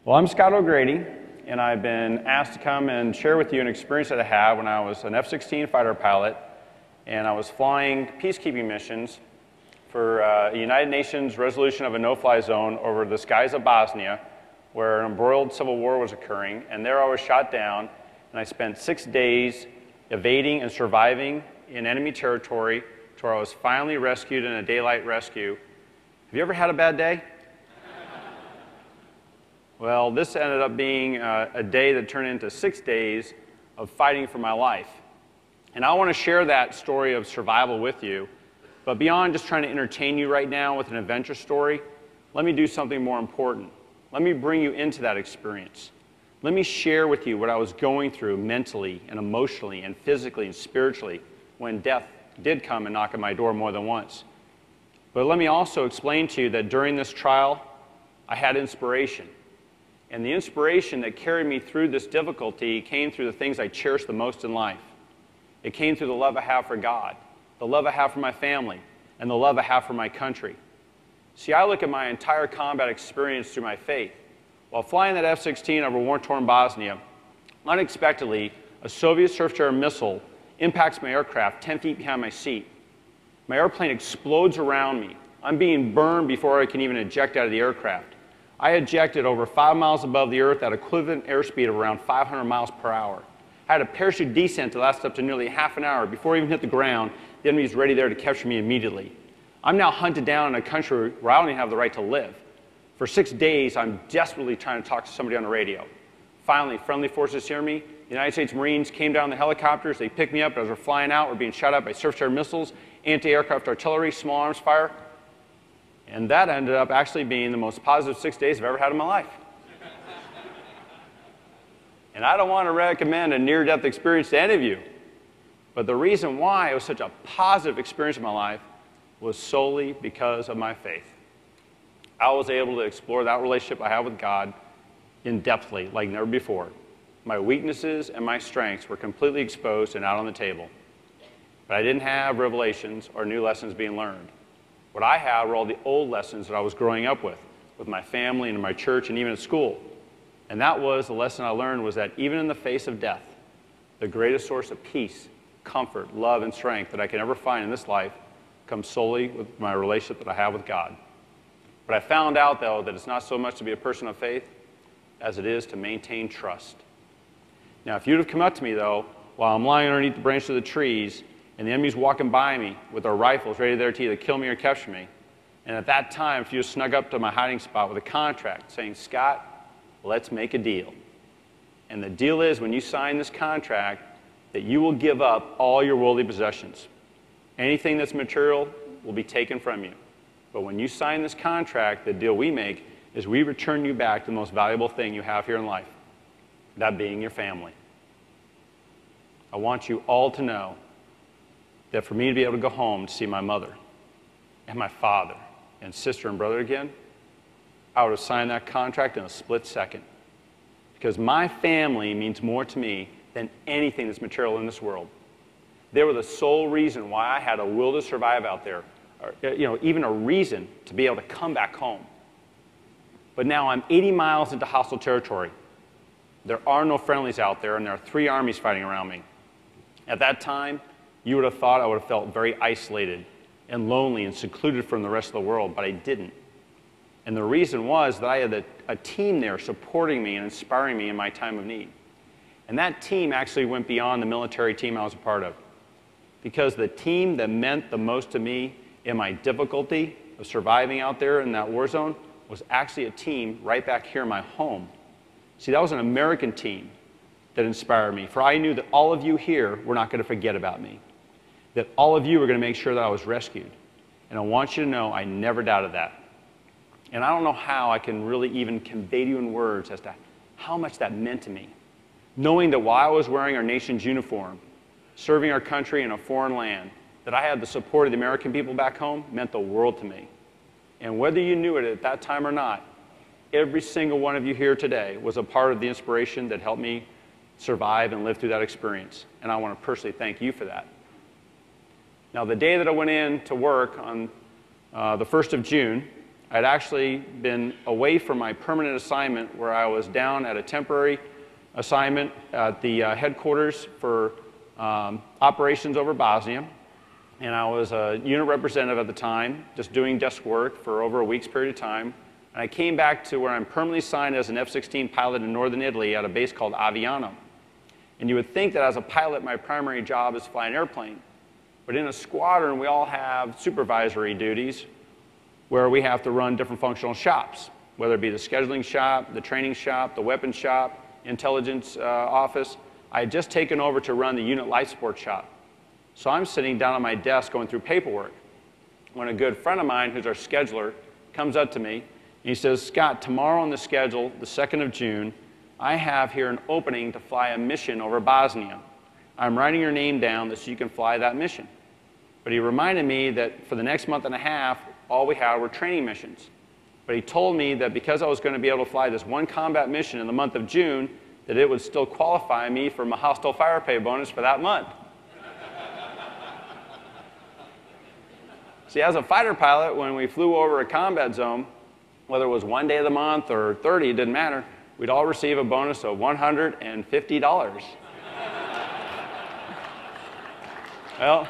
Well, I'm Scott O'Grady, and I've been asked to come and share with you an experience that I had when I was an F-16 fighter pilot, and I was flying peacekeeping missions for a United Nations resolution of a no-fly zone over the skies of Bosnia, where an embroiled civil war was occurring, and there I was shot down, and I spent 6 days evading and surviving in enemy territory to where I was finally rescued in a daylight rescue. Have you ever had a bad day? Well, this ended up being a day that turned into 6 days of fighting for my life. And I want to share that story of survival with you. But beyond just trying to entertain you right now with an adventure story, let me do something more important. Let me bring you into that experience. Let me share with you what I was going through mentally and emotionally and physically and spiritually when death did come and knock at my door more than once. But let me also explain to you that during this trial, I had inspiration. And the inspiration that carried me through this difficulty came through the things I cherish the most in life. It came through the love I have for God, the love I have for my family, and the love I have for my country. See, I look at my entire combat experience through my faith. While flying that F-16 over war-torn Bosnia, unexpectedly, a Soviet surface-to-air missile impacts my aircraft 10 feet behind my seat. My airplane explodes around me. I'm being burned before I can even eject out of the aircraft. I ejected over 5 miles above the earth at equivalent airspeed of around 500 miles per hour. I had a parachute descent to last up to nearly half an hour. Before I even hit the ground, the enemy was ready there to capture me immediately. I'm now hunted down in a country where I don't even have the right to live. For 6 days, I'm desperately trying to talk to somebody on the radio. Finally, friendly forces hear me. The United States Marines came down in the helicopters. They picked me up as we're flying out. We're being shot at by surface-to-air missiles, anti-aircraft artillery, small arms fire. And that ended up actually being the most positive 6 days I've ever had in my life. And I don't want to recommend a near-death experience to any of you. But the reason why it was such a positive experience in my life was solely because of my faith. I was able to explore that relationship I have with God in-depthly like never before. My weaknesses and my strengths were completely exposed and out on the table. But I didn't have revelations or new lessons being learned. What I had were all the old lessons that I was growing up with my family and in my church and even at school. And that was the lesson I learned, was that even in the face of death, the greatest source of peace, comfort, love, and strength that I can ever find in this life comes solely with my relationship that I have with God. But I found out, though, that it's not so much to be a person of faith as it is to maintain trust. Now, if you'd have come up to me, though, while I'm lying underneath the branches of the trees, and the enemy's walking by me with their rifles ready there to either kill me or capture me, and at that time, if you just snuck up to my hiding spot with a contract saying, Scott, let's make a deal. And the deal is, when you sign this contract, that you will give up all your worldly possessions. Anything that's material will be taken from you. But when you sign this contract, the deal we make is we return you back the most valuable thing you have here in life, that being your family. I want you all to know that for me to be able to go home to see my mother and my father and sister and brother again, I would have signed that contract in a split second. Because my family means more to me than anything that's material in this world. They were the sole reason why I had a will to survive out there, or, even a reason to be able to come back home. But now I'm 80 miles into hostile territory. There are no friendlies out there, and there are 3 armies fighting around me. At that time, you would have thought I would have felt very isolated and lonely and secluded from the rest of the world, but I didn't. And the reason was that I had a team there supporting me and inspiring me in my time of need. And that team actually went beyond the military team I was a part of. Because the team that meant the most to me in my difficulty of surviving out there in that war zone was actually a team right back here in my home. See, that was an American team that inspired me. For I knew that all of you here were not going to forget about me. That all of you were going to make sure that I was rescued. And I want you to know I never doubted that. And I don't know how I can really even convey to you in words as to how much that meant to me. Knowing that while I was wearing our nation's uniform, serving our country in a foreign land, that I had the support of the American people back home meant the world to me. And whether you knew it at that time or not, every single one of you here today was a part of the inspiration that helped me survive and live through that experience. And I want to personally thank you for that. Now, the day that I went in to work on the 1st of June, I'd actually been away from my permanent assignment where I was down at a temporary assignment at the headquarters for operations over Bosnia. And I was a unit representative at the time, just doing desk work for over a week's period of time. And I came back to where I'm permanently assigned as an F-16 pilot in northern Italy at a base called Aviano. And you would think that as a pilot, my primary job is to fly an airplane. But in a squadron, we all have supervisory duties where we have to run different functional shops, whether it be the scheduling shop, the training shop, the weapons shop, intelligence office. I had just taken over to run the unit life support shop. So I'm sitting down at my desk going through paperwork when a good friend of mine, who's our scheduler, comes up to me and he says, Scott, tomorrow on the schedule, the 2nd of June, I have here an opening to fly a mission over Bosnia. I'm writing your name down so you can fly that mission. But he reminded me that for the next month and a half, all we had were training missions. But he told me that because I was going to be able to fly this one combat mission in the month of June, that it would still qualify me for my hostile fire pay bonus for that month. See, as a fighter pilot, when we flew over a combat zone, whether it was one day of the month or 30, it didn't matter, we'd all receive a bonus of $150. Well,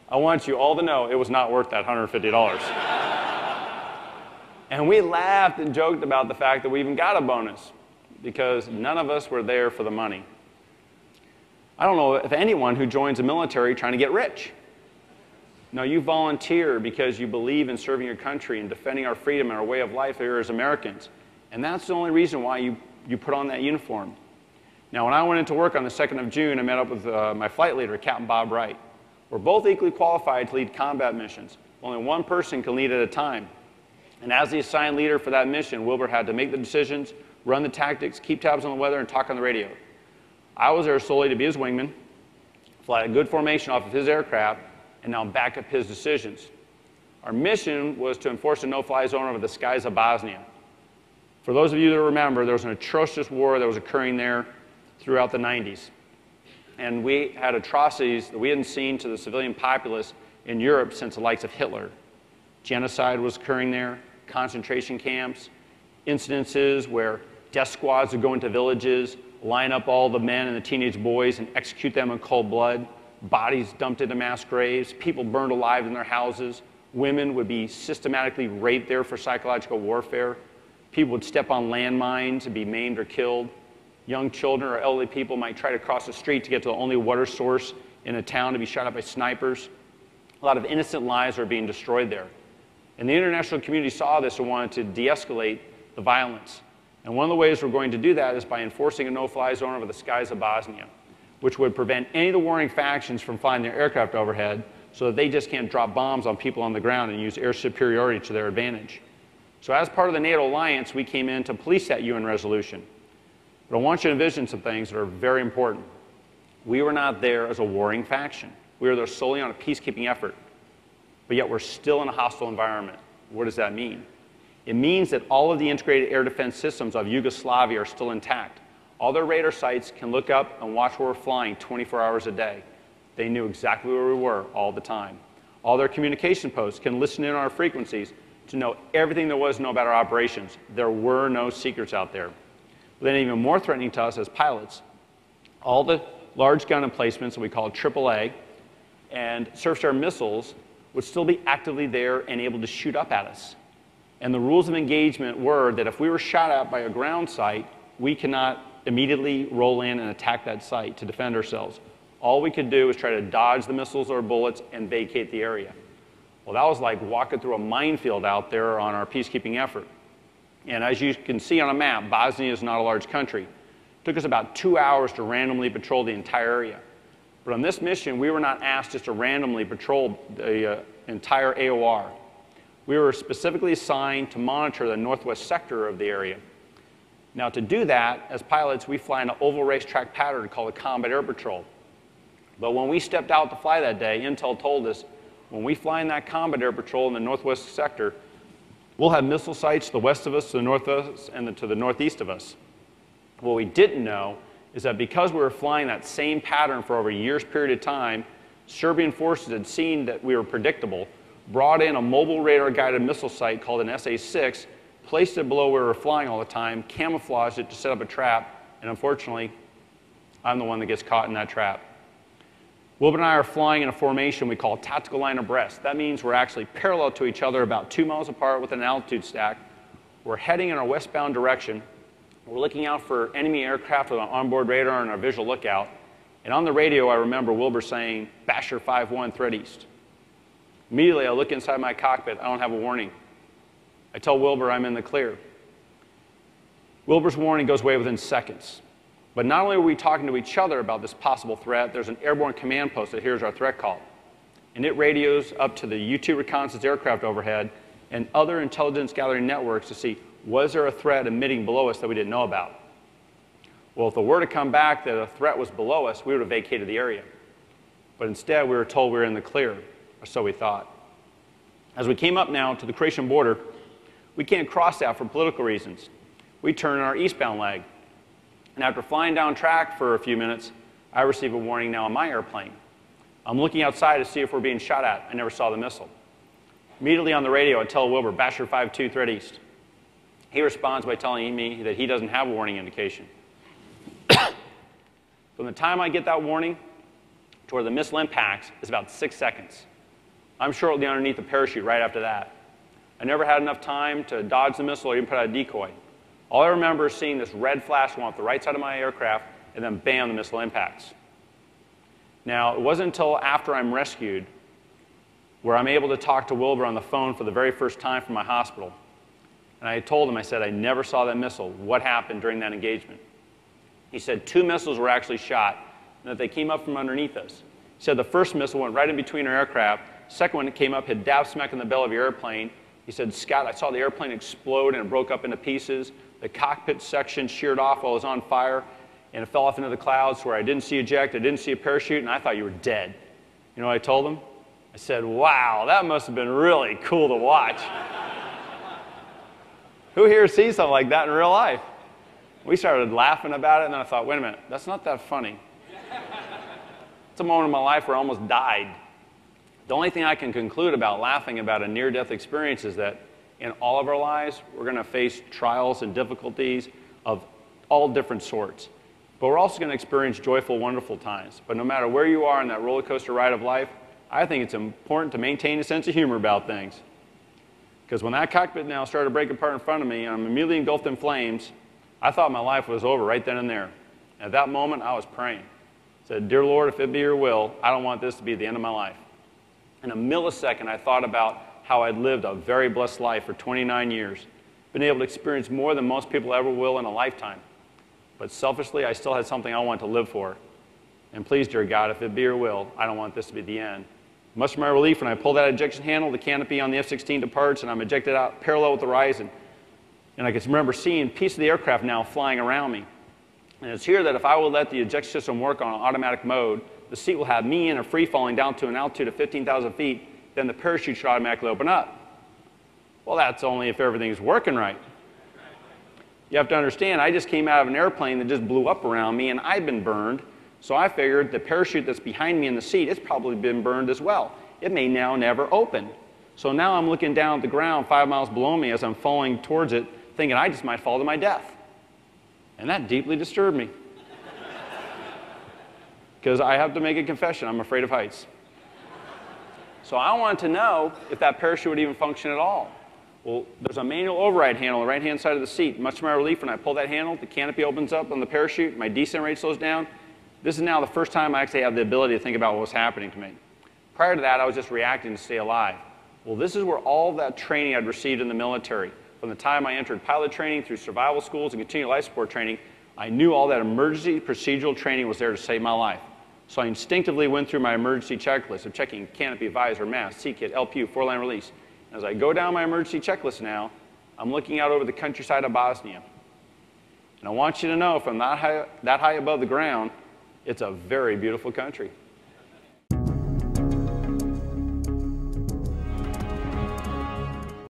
I want you all to know it was not worth that $150. And we laughed and joked about the fact that we even got a bonus because none of us were there for the money. I don't know if anyone who joins the military trying to get rich. No, you volunteer because you believe in serving your country and defending our freedom and our way of life here as Americans. And that's the only reason why you put on that uniform. Now, when I went into work on the 2nd of June, I met up with my flight leader, Captain Bob Wright. We're both equally qualified to lead combat missions. Only one person can lead at a time. And as the assigned leader for that mission, Wilbur had to make the decisions, run the tactics, keep tabs on the weather, and talk on the radio. I was there solely to be his wingman, fly a good formation off of his aircraft, and now back up his decisions. Our mission was to enforce a no-fly zone over the skies of Bosnia. For those of you that remember, there was an atrocious war that was occurring there throughout the 90s. And we had atrocities that we hadn't seen to the civilian populace in Europe since the likes of Hitler. Genocide was occurring there, concentration camps, incidences where death squads would go into villages, line up all the men and the teenage boys and execute them in cold blood. Bodies dumped into mass graves, people burned alive in their houses, women would be systematically raped there for psychological warfare, people would step on landmines and be maimed or killed, young children or elderly people might try to cross the street to get to the only water source in a town to be shot at by snipers. A lot of innocent lives were being destroyed there. And the international community saw this and wanted to de-escalate the violence. And one of the ways we're going to do that is by enforcing a no-fly zone over the skies of Bosnia, which would prevent any of the warring factions from flying their aircraft overhead so that they just can't drop bombs on people on the ground and use air superiority to their advantage. So as part of the NATO alliance, we came in to police that UN resolution. But I want you to envision some things that are very important. We were not there as a warring faction. We were there solely on a peacekeeping effort. But yet we're still in a hostile environment. What does that mean? It means that all of the integrated air defense systems of Yugoslavia are still intact. All their radar sites can look up and watch where we're flying 24 hours a day. They knew exactly where we were all the time. All their communication posts can listen in on our frequencies to know everything there was to know about our operations. There were no secrets out there. But then even more threatening to us as pilots, all the large gun emplacements that we call AAA and surface-to-air missiles would still be actively there and able to shoot up at us. And the rules of engagement were that if we were shot at by a ground site, we cannot immediately roll in and attack that site to defend ourselves. All we could do was try to dodge the missiles or bullets and vacate the area. Well, that was like walking through a minefield out there on our peacekeeping effort. And as you can see on a map, Bosnia is not a large country. It took us about 2 hours to randomly patrol the entire area. But on this mission, we were not asked just to randomly patrol the entire AOR. We were specifically assigned to monitor the northwest sector of the area. Now, to do that, as pilots, we fly in an oval racetrack pattern called a combat air patrol. But when we stepped out to fly that day, Intel told us, when we fly in that combat air patrol in the northwest sector, we'll have missile sites to the west of us, to the north of us, and to the northeast of us. What we didn't know is that because we were flying that same pattern for over a year's period of time, Serbian forces had seen that we were predictable, brought in a mobile radar-guided missile site called an SA-6, placed it below where we were flying all the time, camouflaged it to set up a trap, and unfortunately, I'm the one that gets caught in that trap. Wilbur and I are flying in a formation we call tactical line abreast. That means we're actually parallel to each other, about 2 miles apart with an altitude stack. We're heading in our westbound direction. We're looking out for enemy aircraft with an onboard radar and our visual lookout. And on the radio, I remember Wilbur saying, "Basher 5-1, threat east." Immediately, I look inside my cockpit. I don't have a warning. I tell Wilbur I'm in the clear. Wilbur's warning goes away within seconds. But not only are we talking to each other about this possible threat, there's an airborne command post that hears our threat call. And it radios up to the U-2 reconnaissance aircraft overhead and other intelligence gathering networks to see, was there a threat emitting below us that we didn't know about? Well, if the word had come back that a threat was below us, we would have vacated the area. But instead, we were told we were in the clear, or so we thought. As we came up now to the Croatian border, we can't cross that for political reasons. We turn our eastbound leg. And after flying down track for a few minutes, I receive a warning now on my airplane. I'm looking outside to see if we're being shot at. I never saw the missile. Immediately on the radio, I tell Wilbur, "Basher 5-2, threat east." He responds by telling me that he doesn't have a warning indication. From the time I get that warning to where the missile impacts is about 6 seconds. I'm shortly underneath the parachute right after that. I never had enough time to dodge the missile or even put out a decoy. All I remember is seeing this red flash go off the right side of my aircraft, and then bam, the missile impacts. Now, it wasn't until after I'm rescued where I'm able to talk to Wilbur on the phone for the very first time from my hospital. And I told him, I said, "I never saw that missile. What happened during that engagement?" He said 2 missiles were actually shot, and that they came up from underneath us. He said the first missile went right in between our aircraft. Second one that came up hit dab smack in the belly of your airplane. He said, "Scott, I saw the airplane explode and it broke up into pieces. The cockpit section sheared off while it was on fire, and it fell off into the clouds where I didn't see eject, I didn't see a parachute, and I thought you were dead." You know what I told him? I said, "Wow, that must have been really cool to watch." Who here sees something like that in real life? We started laughing about it, and then I thought, wait a minute, that's not that funny. It's a moment in my life where I almost died. The only thing I can conclude about laughing about a near-death experience is that in all of our lives, we're going to face trials and difficulties of all different sorts. But we're also going to experience joyful, wonderful times. But no matter where you are in that roller coaster ride of life, I think it's important to maintain a sense of humor about things. Because when that cockpit now started to break apart in front of me, and I'm immediately engulfed in flames, I thought my life was over right then and there. At that moment, I was praying. I said, "Dear Lord, if it be your will, I don't want this to be the end of my life." In a millisecond, I thought about how I'd lived a very blessed life for 29 years, been able to experience more than most people ever will in a lifetime. But selfishly, I still had something I wanted to live for. And please, dear God, if it be your will, I don't want this to be the end. Much to my relief, when I pull that ejection handle, the canopy on the F-16 departs, and I'm ejected out parallel with the horizon. And I can remember seeing a piece of the aircraft now flying around me. And it's here that if I will let the ejection system work on automatic mode, the seat will have me in a free falling down to an altitude of 15,000 feet, then the parachute should automatically open up. Well, that's only if everything's working right. You have to understand, I just came out of an airplane that just blew up around me, and I'd been burned. So I figured the parachute that's behind me in the seat, it's probably been burned as well. It may now never open. So now I'm looking down at the ground 5 miles below me as I'm falling towards it, thinking I just might fall to my death. And that deeply disturbed me. Because I have to make a confession, I'm afraid of heights. So I wanted to know if that parachute would even function at all. Well, there's a manual override handle on the right-hand side of the seat. Much to my relief, when I pull that handle, the canopy opens up on the parachute, my descent rate slows down. This is now the first time I actually have the ability to think about what was happening to me. Prior to that, I was just reacting to stay alive. Well, this is where all of that training I'd received in the military, from the time I entered pilot training through survival schools and continued life support training, I knew all that emergency procedural training was there to save my life. So I instinctively went through my emergency checklist of checking canopy, visor, mask, seat kit, LPU, four-line release. And as I go down my emergency checklist now, I'm looking out over the countryside of Bosnia. And I want you to know, from that high above the ground, it's a very beautiful country.